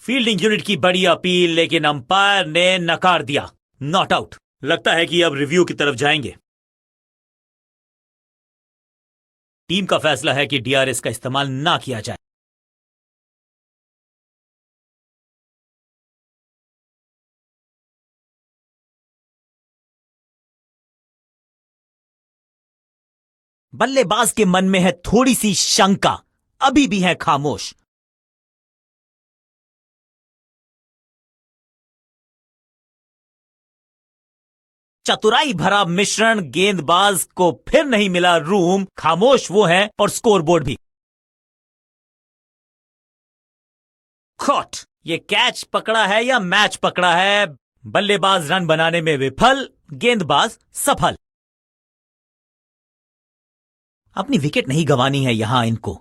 Fielding unit की बड़ी appeal, लेकिन अंपायर ने नकार दिया। Not out. लगता है कि अब रिव्यू की तरफ जाएंगे। टीम का फैसला है कि डीआरएस का इस्तेमाल ना किया जाए। बल्लेबाज के मन में है थोड़ी सी शंका, अभी भी है खामोश। चतुराई भरा मिश्रण, गेंदबाज को फिर नहीं मिला रूम, खामोश वो है और स्कोरबोर्ड भी। कॉट। ये कैच पकड़ा है या मैच पकड़ा है? बल्लेबाज रन बनाने में विफल, गेंदबाज सफल। अपनी विकेट नहीं गंवानी है यहां इनको,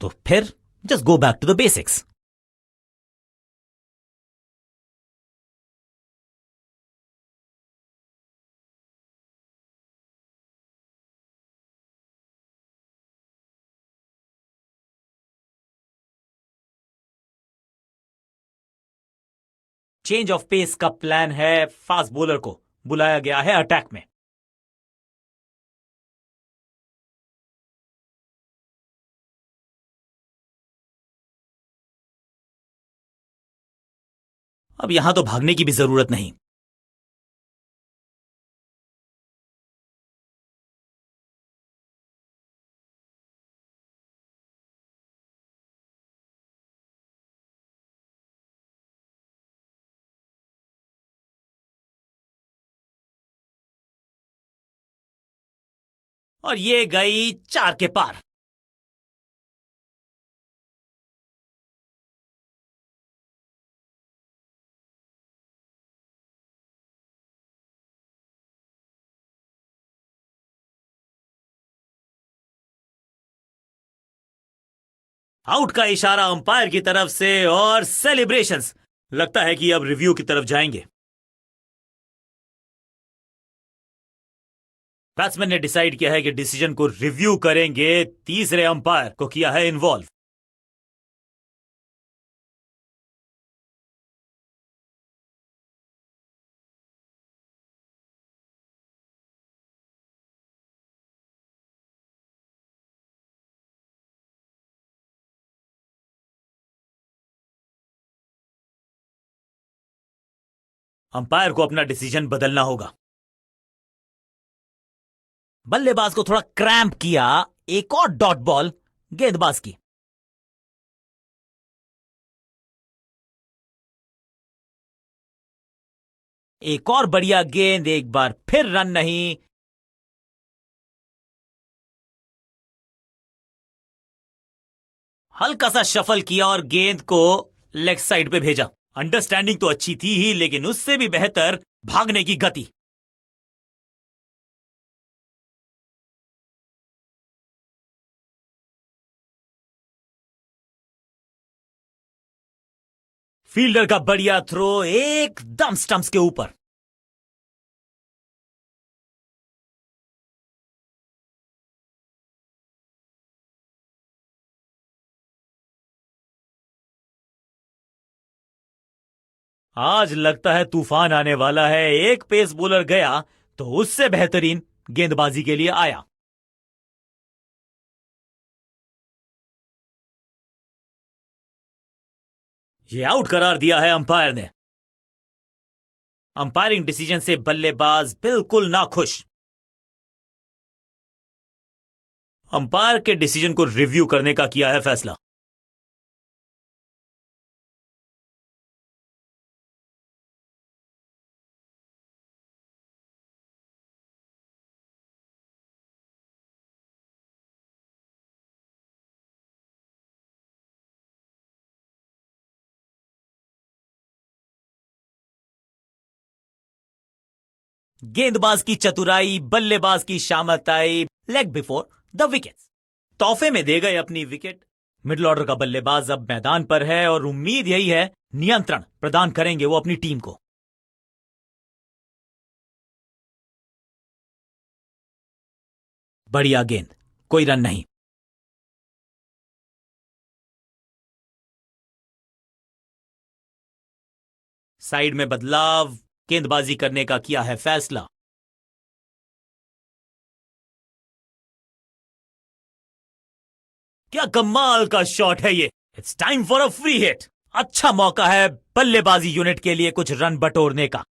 तो फिर just go back to the basics. Change of pace का प्लान है। फास्ट बॉलर को बुलाया गया है अटैक में। अब यहां तो भागने की भी जरूरत नहीं। और ये गई 4 के पार। आउट का इशारा अंपायर की तरफ से और सेलिब्रेशंस। लगता है कि अब रिव्यू की तरफ जाएंगे। बैट्समैन ने डिसाइड किया है कि डिसीजन को रिव्यू करेंगे। तीसरे अंपायर को किया है इन्वॉल्व। अंपायर को अपना डिसीजन बदलना होगा। बल्लेबाज को थोड़ा क्रैम्प किया। एक और डॉट बॉल गेंदबाज की। एक और बढ़िया गेंद, एक बार फिर रन नहीं। हल्का सा शफल किया और गेंद को लेग साइड पे भेजा। अंडरस्टैंडिंग तो अच्छी थी ही, लेकिन उससे भी बेहतर भागने की गति। फील्डर का बढ़िया थ्रो एकदम स्टंप्स के ऊपर। आज लगता है तूफान आने वाला है। एक पेस बॉलर गया तो उससे बेहतरीन गेंदबाजी के लिए आया। यह आउट करार दिया है अंपायर ने। अंपायरिंग डिसीजन से बल्लेबाज बिल्कुल नाखुश। अंपायर के डिसीजन को रिव्यू करने का किया है फैसला। गेंदबाज की चतुराई, बल्लेबाज की शामताई, लेग बिफोर द विकेट्स। तोहफे में दे गए अपनी विकेट। मिडिल ऑर्डर का बल्लेबाज अब मैदान पर है और उम्मीद यही है नियंत्रण प्रदान करेंगे वो अपनी टीम को। बढ़िया गेंद, कोई रन नहीं। साइड में बदलाव, गेंदबाजी करने का किया है फैसला। क्या कमाल का शॉट है ये। It's time for a free hit. अच्छा मौका है बल्लेबाजी यूनिट के लिए कुछ रन बटोरने का।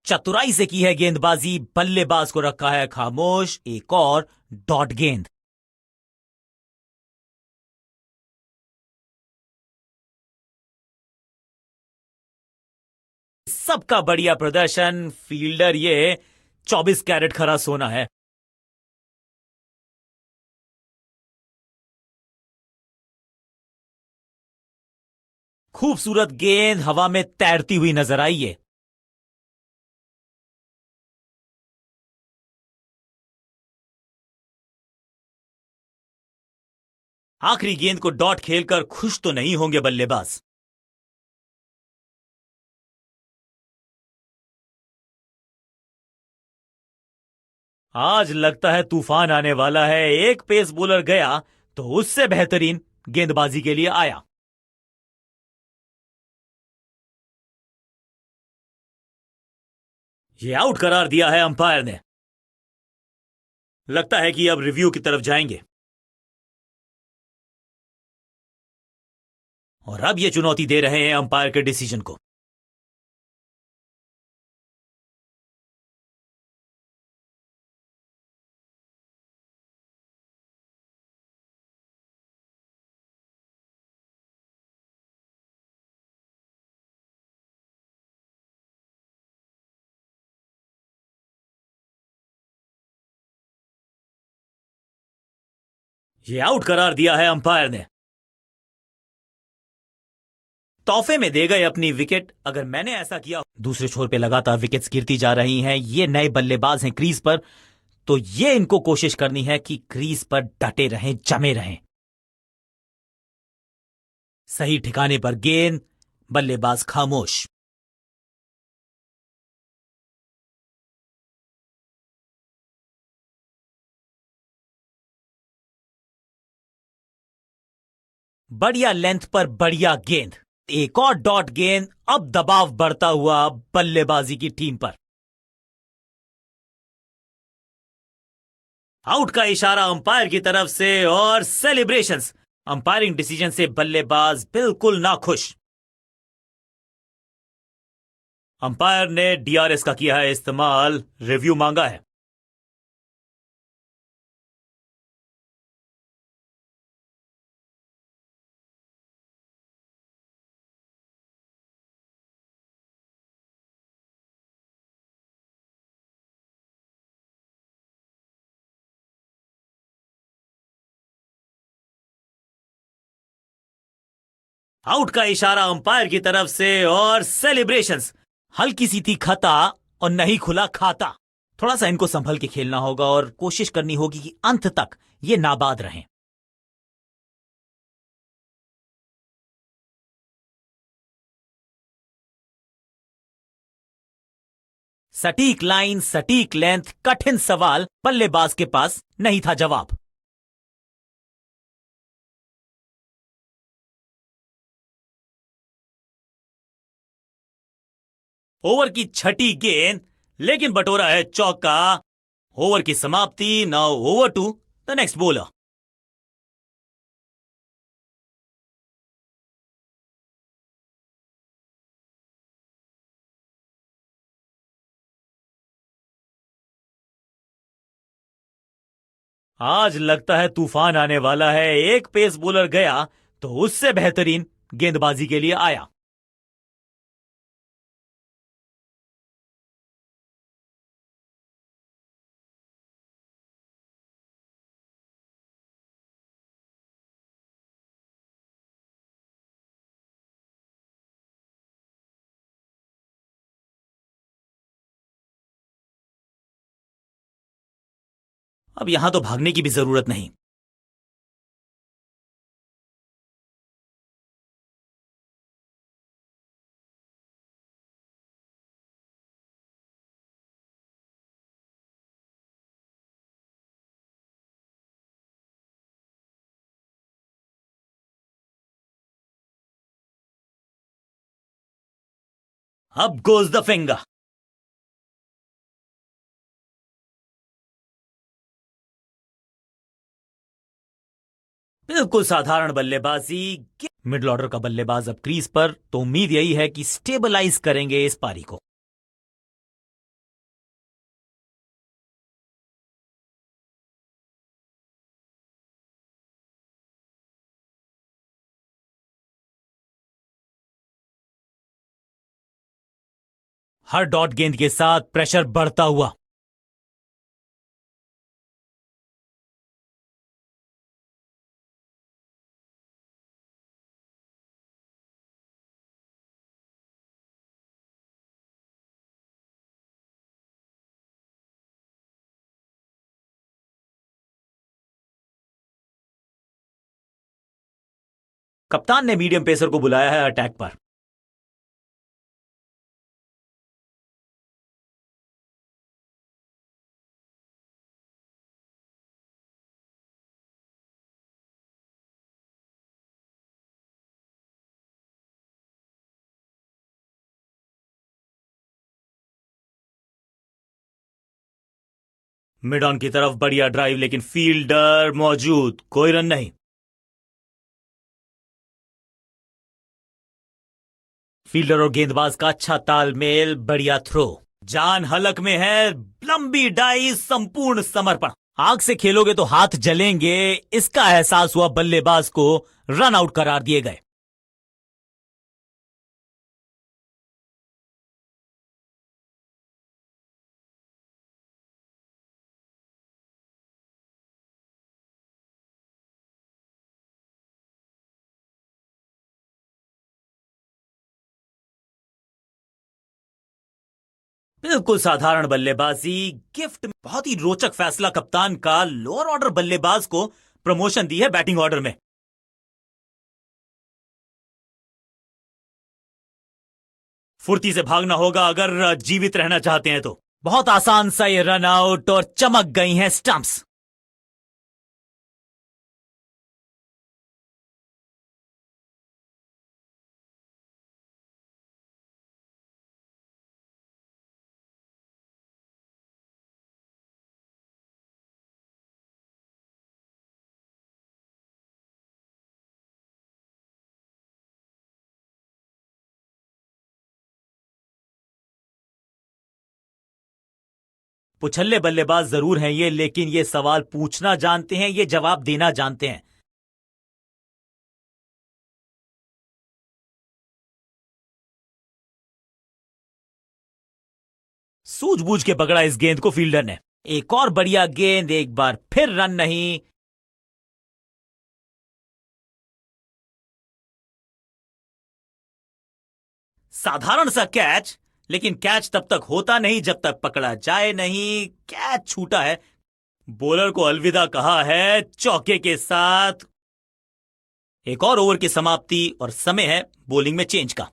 चतुराई से की है गेंदबाजी, बल्लेबाज को रखा है खामोश। एक और डॉट गेंद। सबका बढ़िया प्रदर्शन। फील्डर ये 24 कैरेट खरा सोना है। खूबसूरत गेंद हवा में तैरती हुई नजर आई है। आखिरी गेंद को डॉट खेलकर खुश तो नहीं होंगे बल्लेबाज। आज लगता है तूफान आने वाला है। एक पेस बॉलर गया तो उससे बेहतरीन गेंदबाजी के लिए आया। ये आउट करार दिया है अंपायर ने। लगता है कि अब रिव्यू की तरफ जाएंगे और अब ये चुनौती दे रहे हैं अंपायर के डिसीजन को। ये आउट करार दिया है अंपायर ने। तोहफे में दे गए अपनी विकेट। अगर मैंने ऐसा किया, दूसरे छोर पे लगातार विकेट्स गिरती जा रही हैं। ये नए बल्लेबाज हैं क्रीज पर, तो ये इनको कोशिश करनी है कि क्रीज पर डटे रहें, जमे रहें। सही ठिकाने पर गेंद, बल्लेबाज खामोश। बढ़िया लेंथ पर बढ़िया गेंद। एक और डॉट गेंद। अब दबाव बढ़ता हुआ बल्लेबाजी की टीम पर। आउट का इशारा अंपायर की तरफ से और सेलिब्रेशंस। अंपायरिंग डिसीजन से बल्लेबाज बिल्कुल नाखुश। अंपायर ने डीआरएस का किया है इस्तेमाल, रिव्यू मांगा है। आउट का इशारा अंपायर की तरफ से और सेलिब्रेशंस। हल्की सी थी खता और नहीं खुला खाता। थोड़ा सा इनको संभल के खेलना होगा और कोशिश करनी होगी कि अंत तक ये नाबाद रहें। सटीक लाइन, सटीक लेंथ, कठिन सवाल, बल्लेबाज के पास नहीं था जवाब। ओवर की छठी गेंद, लेकिन बटोरा है चौका। ओवर की समाप्ति। Now over to the next bowler. आज लगता है तूफान आने वाला है। एक पेस बॉलर गया तो उससे बेहतरीन गेंदबाजी के लिए आया। अब यहां तो भागने की भी जरूरत नहीं। अब गोज द फिंगर। बिल्कुल साधारण बल्लेबाजी। मिडिल ऑर्डर का बल्लेबाज अब क्रीज पर, तो उम्मीद यही है कि स्टेबलाइज करेंगे इस पारी को। हर डॉट गेंद के साथ प्रेशर बढ़ता हुआ। कप्तान ने मीडियम पेसर को बुलाया है अटैक पर। मिड ऑन की तरफ बढ़िया ड्राइव, लेकिन फील्डर मौजूद, कोई रन नहीं। फील्डर और गेंदबाज का अच्छा तालमेल, बढ़िया थ्रो। जान हलक में है, लंबी डाई, संपूर्ण समर्पण। आग से खेलोगे तो हाथ जलेंगे, इसका एहसास हुआ बल्लेबाज को। रन आउट करार दिए गए। बिल्कुल साधारण बल्लेबाजी। गिफ्ट। बहुत ही रोचक फैसला कप्तान का, लोअर ऑर्डर बल्लेबाज को प्रमोशन दी है बैटिंग ऑर्डर में। फुर्ती से भागना होगा अगर जीवित रहना चाहते हैं तो। बहुत आसान सा ये रन आउट, और चमक गई हैं स्टंप्स। पुछल्ले बल्लेबाज जरूर हैं ये, लेकिन ये सवाल पूछना जानते हैं, ये जवाब देना जानते हैं। सूझबूझ के पकड़ा इस गेंद को फील्डर ने। एक और बढ़िया गेंद, एक बार फिर रन नहीं। साधारण सा कैच, लेकिन कैच तब तक होता नहीं जब तक पकड़ा जाए नहीं। कैच छूटा है। बॉलर को अलविदा कहा है चौके के साथ। एक और ओवर की समाप्ति, और समय है बॉलिंग में चेंज का।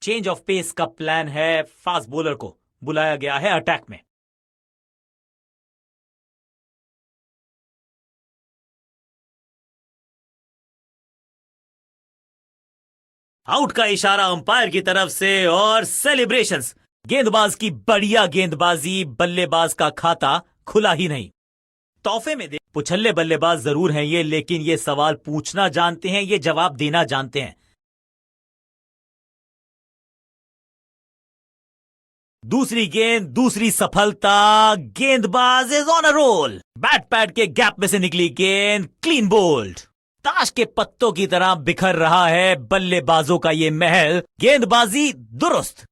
चेंज ऑफ पेस का प्लान है। फास्ट बॉलर को बुलाया गया है अटैक में। आउट का इशारा अंपायर की तरफ से, और सेलिब्रेशंस। गेंदबाज की बढ़िया गेंदबाजी, बल्लेबाज का खाता खुला ही नहीं। तोहफे में दे। पुछल्ले बल्लेबाज जरूर हैं ये, लेकिन ये सवाल पूछना जानते हैं, ये जवाब देना जानते हैं। दूसरी गेंद, दूसरी सफलता। गेंदबाज is on a roll. Bat pad के गैप में से निकली गेंद, क्लीन बोल्ड। ताश के पत्तों की तरह बिखर रहा है बल्लेबाजों का ये महल। गेंदबाजी दुरुस्त।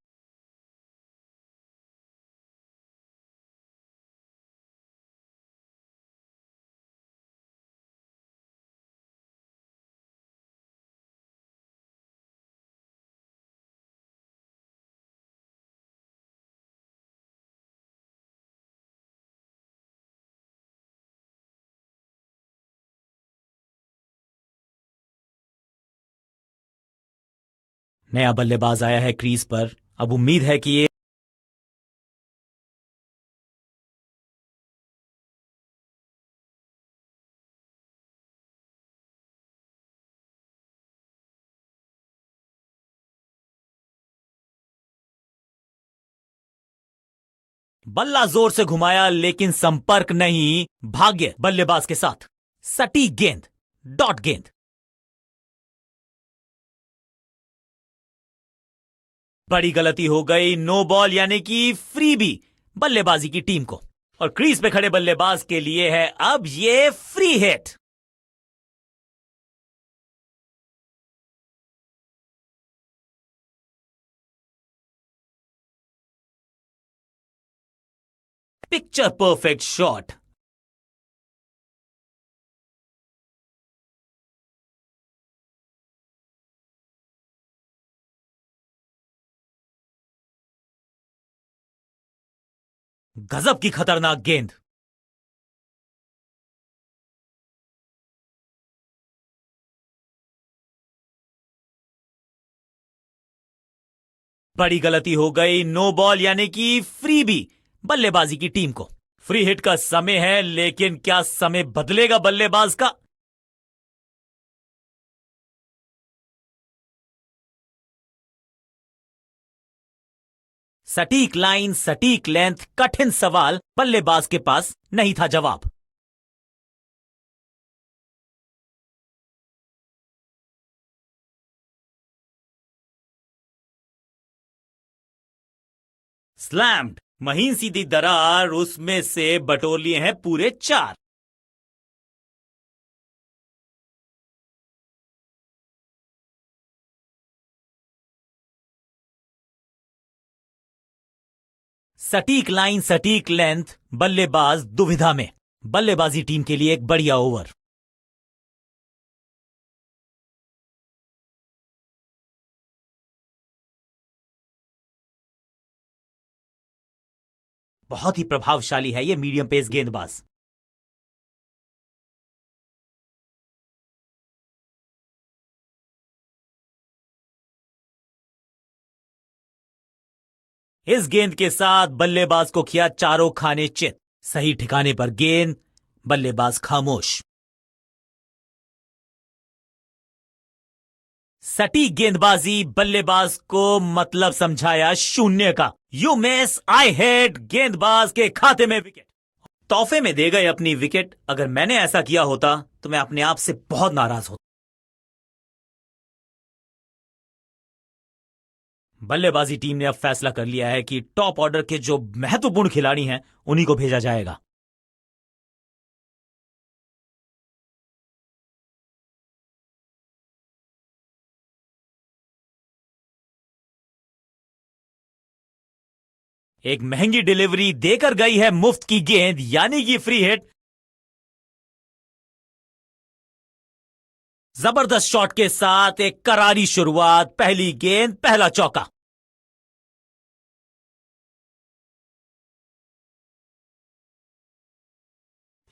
नया बल्लेबाज आया है क्रीज पर। अब उम्मीद है कि ये बल्ला जोर से घुमाया लेकिन संपर्क नहीं। भाग्य बल्लेबाज के साथ। सटीक गेंद, डॉट गेंद। बड़ी गलती हो गई। नो बॉल यानी कि फ्री भी बल्लेबाजी की टीम को। और क्रीज पे खड़े बल्लेबाज के लिए है अब ये free hit. Picture perfect shot. गजब की खतरनाक गेंद। बड़ी गलती हो गई। नो बॉल यानी कि फ्री भी बल्लेबाजी की टीम को। फ्री हिट का समय है लेकिन क्या समय बदलेगा बल्लेबाज का? सटीक लाइन, सटीक लेंथ, कठिन सवाल। बल्लेबाज के पास नहीं था जवाब। स्लैम्ड। महीन सीधी दरार, उसमें से बटोर लिए हैं पूरे 4। सटीक लाइन, सटीक लेंथ। बल्लेबाज दुविधा में। बल्लेबाजी टीम के लिए एक बढ़िया ओवर। बहुत ही प्रभावशाली है ये मीडियम पेस गेंदबाज। इस गेंद के साथ बल्लेबाज को किया चारों खाने चित। सही ठिकाने पर गेंद, बल्लेबाज खामोश। सटीक गेंदबाजी, बल्लेबाज को मतलब समझाया शून्य का। You miss, I hit. गेंदबाज के खाते में विकेट। तोहफे में दे गए अपनी विकेट। अगर मैंने ऐसा किया होता तो मैं अपने आप से बहुत नाराज होता। बल्लेबाजी टीम ने अब फैसला कर लिया है कि टॉप ऑर्डर के जो महत्वपूर्ण खिलाड़ी हैं उन्हीं को भेजा जाएगा। एक महंगी डिलीवरी देकर गई है मुफ्त की गेंद यानी कि फ्री हिट। जबरदस्त शॉट के साथ एक करारी शुरुआत। पहली गेंद, पहला चौका।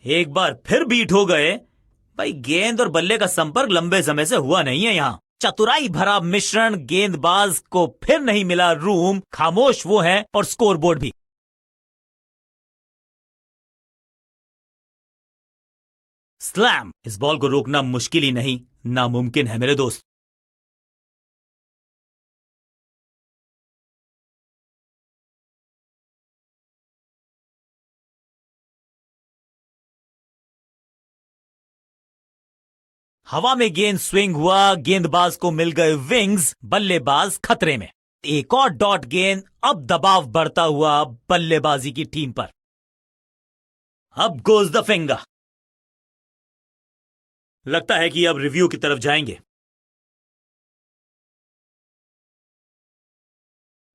एक बार फिर बीट हो गए। भाई गेंद और बल्ले का संपर्क लंबे समय से हुआ नहीं है यहां। चतुराई भरा मिश्रण। गेंदबाज को फिर नहीं मिला रूम। खामोश वो है और स्कोरबोर्ड भी। स्लैम। इस बॉल को रोकना मुश्किल ही नहीं, नामुमकिन है मेरे दोस्त। हवा में गेंद स्विंग हुआ। गेंदबाज को मिल गए विंग्स। बल्लेबाज खतरे में। एक और डॉट गेंद। अब दबाव बढ़ता हुआ बल्लेबाजी की टीम पर। अब गोज द फिंगर। लगता है कि अब रिव्यू की तरफ जाएंगे।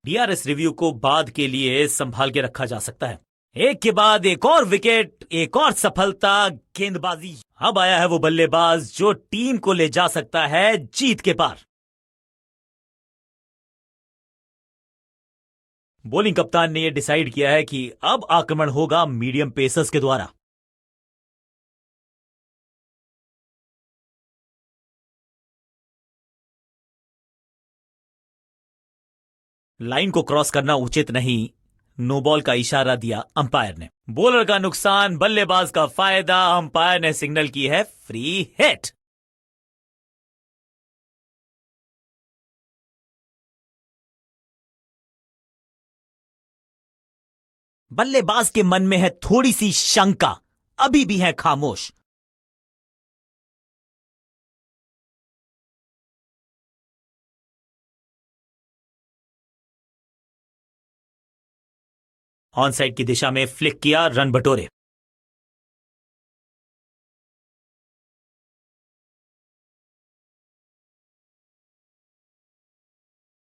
डीआरएस रिव्यू को बाद के लिए संभाल के रखा जा सकता है। एक के बाद एक और विकेट, एक और सफलता, गेंदबाजी। अब आया है वो बल्लेबाज जो टीम को ले जा सकता है जीत के पार। बॉलिंग कप्तान ने यह डिसाइड किया है कि अब आक्रमण होगा मीडियम पेसर्स के द्वारा। लाइन को क्रॉस करना उचित नहीं, नो बॉल का इशारा दिया अंपायर ने। बॉलर का नुकसान, बल्लेबाज का फायदा, अंपायर ने सिग्नल की है फ्री हिट। बल्लेबाज के मन में है थोड़ी सी शंका, अभी भी है खामोश। ऑन साइड की दिशा में फ्लिक किया, रन बटोरे।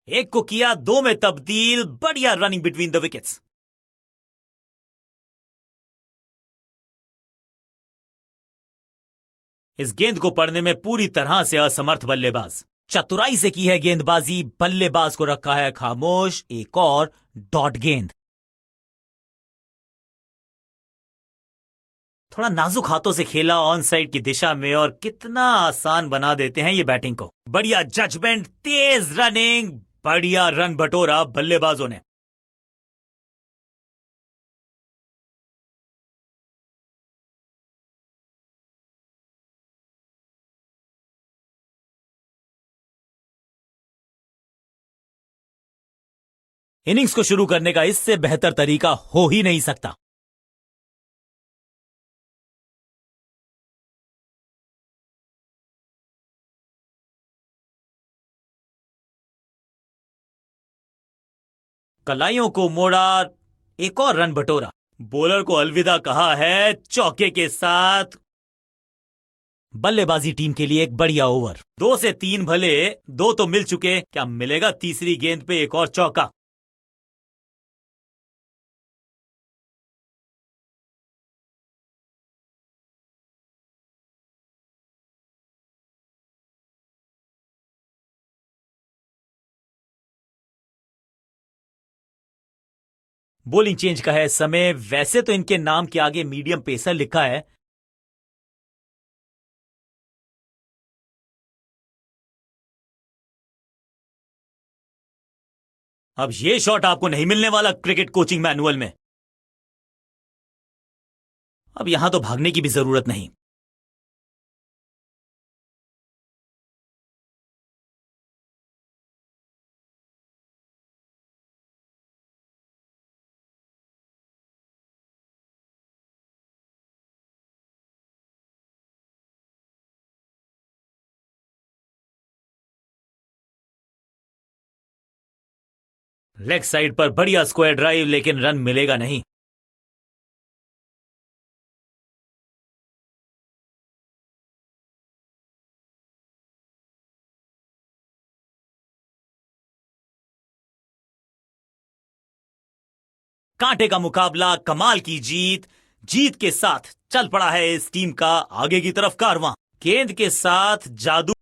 एक को किया दो में तब्दील, बढ़िया रनिंग बिटवीन द विकेट्स। इस गेंद को पढ़ने में पूरी तरह से असमर्थ बल्लेबाज। चतुराई से की है गेंदबाजी, बल्लेबाज को रखा है खामोश। एक और डॉट गेंद। थोड़ा नाजुक हाथों से खेला ऑन साइड की दिशा में, और कितना आसान बना देते हैं ये बैटिंग को। बढ़िया जजमेंट, तेज रनिंग, बढ़िया रन बटोरा बल्लेबाजों ने। इनिंग्स को शुरू करने का इससे बेहतर तरीका हो ही नहीं सकता। कलाइयों को मोड़ा, एक और रन बटोरा। बॉलर को अलविदा कहा है चौके के साथ। बल्लेबाजी टीम के लिए एक बढ़िया ओवर। 2 से 3 भले, 2 तो मिल चुके, क्या मिलेगा तीसरी गेंद पे एक और चौका? बॉलिंग चेंज का है समय। वैसे तो इनके नाम के आगे मीडियम पेसर लिखा है। अब ये शॉट आपको नहीं मिलने वाला क्रिकेट कोचिंग मैनुअल में। अब यहां तो भागने की भी जरूरत नहीं। लेग साइड पर बढ़िया स्क्वायर ड्राइव, लेकिन रन मिलेगा नहीं। कांटे का मुकाबला, कमाल की जीत। जीत के साथ चल पड़ा है इस टीम का आगे की तरफ कारवां। गेंद के साथ जादू